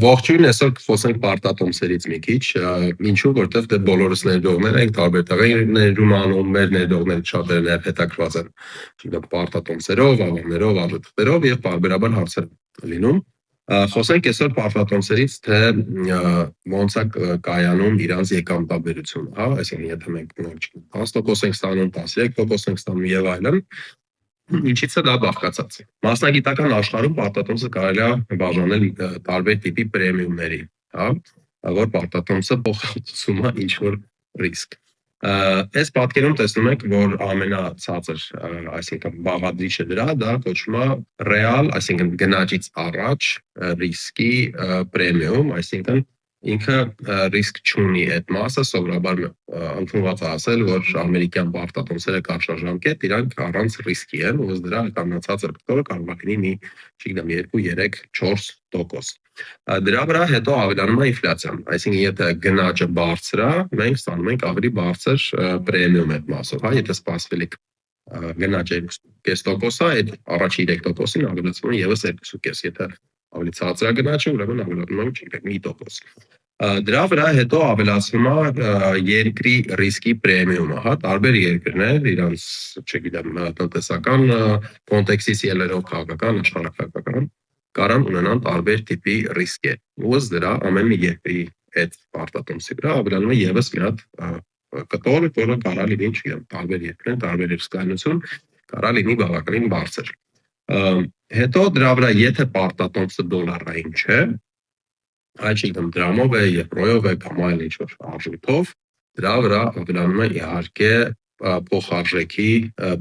Ողջույն, այսօր կխոսենք պարտատոմսերից մի քիչ, ինչու, որտեղ դե բոլորս ներդողներ ենք, տարբեր տեղերում անում, մեր ներդողներից շատերը նաև հետաքրված են, չգիտեմ, պարտատոմսերով, ավաններով, արժեթղթերով եւ պարբերաբար հարցեր լինում։ Խոսենք այսօր պարտատոմսերից, թե ոնց է կայանում իրանց եկամտաբերությունը, հա, այսինքն եթե մենք 10% ենք ստանում, 13% ենք ստանում եւ այլն, ինչից է դա բաղկացած։ Մասնագիտական աշխարհում պարտատոմսը կարելի է բաժանել տարբեր տիպի պրեմիումների, հա, որ պարտատոմսը փոխհատուցում է ինչ-որ ռիսկ։ Այս պատկերում տեսնում եք, որ ամենացածր, այսինքն բաղադրիչը դրա, դա կոչվում է ռեալ, այսինքն գնաճից առաջ ռիսկի պրեմիում, այսինքն ինքը ռիսկ չունի այդ մասը, սովորաբար ընդունված է ասել, որ ամերիկյան պարտատոմսերը կարճաժամկետ, իրանք առանց ռիսկի են, ով դրա կանացածը կտորը կարող է լինի մի, չգիտեմ, 2, 3, 4%։ Դրա վրա հետո ավելանում է ինֆլյացիան, այսինքն եթե գնաճը բարձր է, մենք ստանում ենք ավելի բարձր պրեմիում այդ մասով, հա, եթե սպասվելիք գնաճը 2.5%, այդ առաջի 3%-ին ավելացվում է եւս 2.5%, եթե ավելի ցածր է գնաճը, ուրեմն ավելանում է, չգիտեմ, 1%։ Դրա վրա հետո ավելացվում է երկրի ռիսկի պրեմիումը, հա, տարբեր երկրներ իրանց, չգիտեմ, տնտեսական կոնտեքստից ելնելով քաղաքական, աշխարհակական կարան ունենան տարբեր տիպի ռիսկեր։ Ըստ դրա ամեն մի երկրի այդ պարտատոմսի վրա ավելանում է եւս մի հատ կտոր, որը կարա լինի, չգիտեմ, տարբեր երկրներ, տարբեր ռիսկայնություն, կարա լինի բավականին բարձր։ Հետո դրա վրա եթե պարտատոմսը դոլարային չէ, այլ չգիտեմ, դրամով է, եվրոյով է կամ այլ ինչ-որ արժույթով, դրա վրա ավելանում է իհարկե փոխարժեքի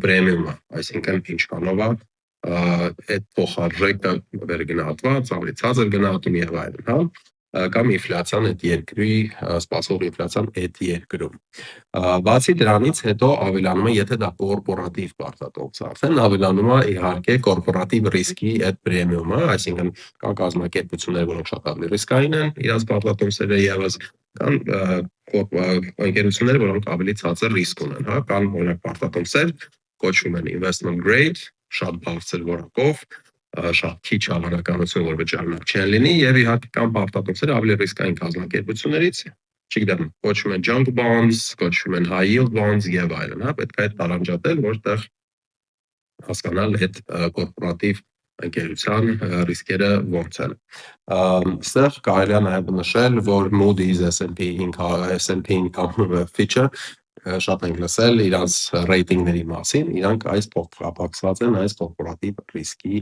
պրեմիումը, այսինքն ինչքանով է այդ փոխարժեքը վերգնահատված, ավելի ցածր գնահատում եւ այլն, հա, կամ ինֆլյացիան այդ երկրի սպասվող ինֆլյացիան այդ երկրում։ Բացի դրանից հետո ավելանում է, եթե դա կորպորատիվ պարտատոմս է, արդեն ավելանում է իհարկե կորպորատիվ ռիսկի այդ պրեմիումը, այսինքն կան կազմակերպություններ, որոնք շատ ավելի ռիսկային են, իրաց պարտատոմսերը եւս կան ընկերություններ, որոնք ավելի ցածր ռիսկ ունեն, հա, կան օրինակ պարտատոմսեր, կոչվում են investment grade, շատ բարձր որակով, շատ քիչ հավանականություն, որ վճարնակ չեն լինի, եւ իհարկե կան պարտատոմսեր ավելի ռիսկային կազմակերպություններից, չգիտեմ, կոչվում են junk bonds, կոչվում են high yield bonds եւ այլն, հա, պետք է այդ տարանջատել, որտեղ հասկանալ այդ կորպորատիվ ընկերության ռիսկերը ոնց են։ Այստեղ կարելի է նաև նշել, որ Moody's, S&P Income Fitch-ը շատ ենք լսել իրանց ռեյտինգների մասին, իրանք այս փոխկապակցված են այս կորպորատիվ ռիսկի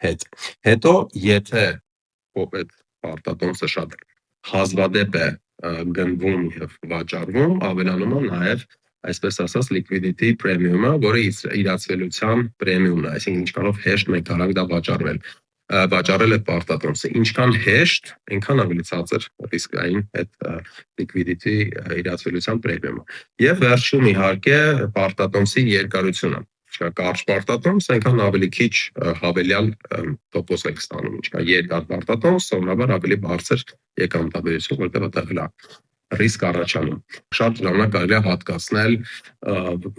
հետ։ Հետո եթե այդ պարտատոմսը շատ հազվադեպ է գնվում եւ վաճառվում, ավելանում է նաև այսպես ասած liquidity premium-ը, որը իրացվելիության պրեմիումն է, այսինքն ինչքանով հեշտ մենք կարող դա վաճառել այդ պարտատոմսը, ինչքան հեշտ, այնքան ավելի ցածր ռիսկային այդ liquidity իրացվելիության պրեմիումը։ Եվ վերջում իհարկե պարտատոմսի երկարությունը, ինչքան կարճ պարտատոմս, այնքան ավելի քիչ հավելյալ տոկոս եք ստանում, ինչքան երկար պարտատոմս, սովորաբար ավելի բարձր եկամտաբերություն, որտեղ այդտեղ ռիսկ առաջանում։ Շատ ժամանակ կարելի է հատկացնել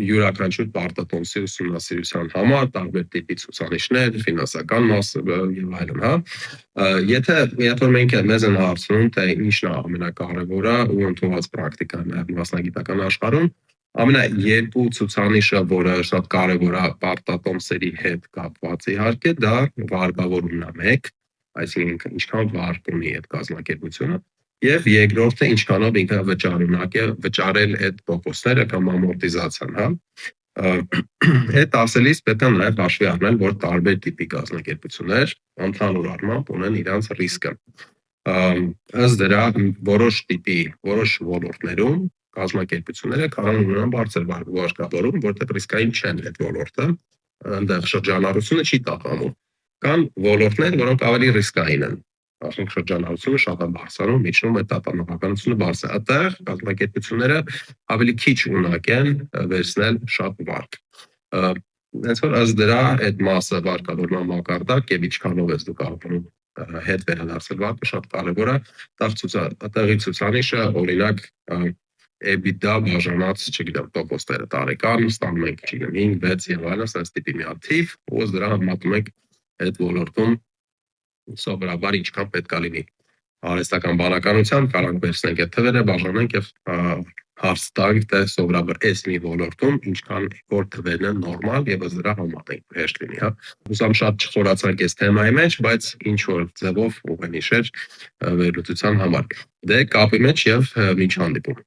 յուրաքանչյուր պարտատոմսի ուսումնասիրության համար, տարբեր տիպի ցուցանիշներ, ֆինանսական մասը եւ այլն, հա։ Եթե մենք մեզ են հարցնում, թե ինչն է ամենակարևորը ու ընդունված պրակտիկան նաեւ մասնագիտական աշխարհում, ամենաերկու ցուցանիշը, որը շատ կարևոր է պարտատոմսերի հետ կապված իհարկե, դա վարկավորումն է 1, այսինքն ինչքան վարկ ունի այդ կազմակերպությունը, եւ երկրորդը ինչքանով ինքը վճարունակ է վճարել այդ տոկոսները կամ ամորտիզացիան, հա։ Այդ ասելիս պետք է նաեւ հաշվի առնել, որ տարբեր տիպի կազմակերպություններ ընդհանուր առմամբ ունեն իրենց ռիսկը։ Ըստ դրա որոշ տիպի, որոշ ոլորտներում կազմակերպությունները կարող ունենան բարձր վարկավորում, որտեղ ռիսկային չեն այդ ոլորտը, այնտեղ շրջանառությունը չի տատանում։ Կան ոլորտներ, որոնք ավելի ռիսկային են, ասենք շրջանառությունը շատ է բարձրանում, միջնում է տատանողականությունը բարձր։ Այդտեղ կազմակերպությունները ավելի քիչ ունակ են վերցնել շատ վարկ։ Հենց որ ըստ դրա այդ մասը վարկավորման մակարդակ եւ ինչքանով է դու կարողանում հետ վերադարձել վարկը շատ կարեւոր է։ Տեղի ցուցանիշը օրինակ EBITDA բաժանած, չգիտեմ, տոկոսները տարեկան, ստանում ենք, չգիտեմ, 5, 6 եւ այլն, sense տիպի մի հատ թիվ, ըստ դրա համատում ենք այդ ոլորտում սովորաբար ինչքան պետք է լինի արհեստական բանականության կարող վերցնենք այդ թվերը, բաժանենք եւ հարց տանք, թե սովորաբար այս մի ոլորտում ինչքան որ թվերն են նորմալ եւ ըստ դրա համատենք հեշտ լինի, հա։ Հուսամ շատ չխորացանք այս թեմայի մեջ, բայց ինչ որ ձևով ուղենիշեր վերլուծության համար։ Դե կապի մեջ եւ մինչ հանդիպում։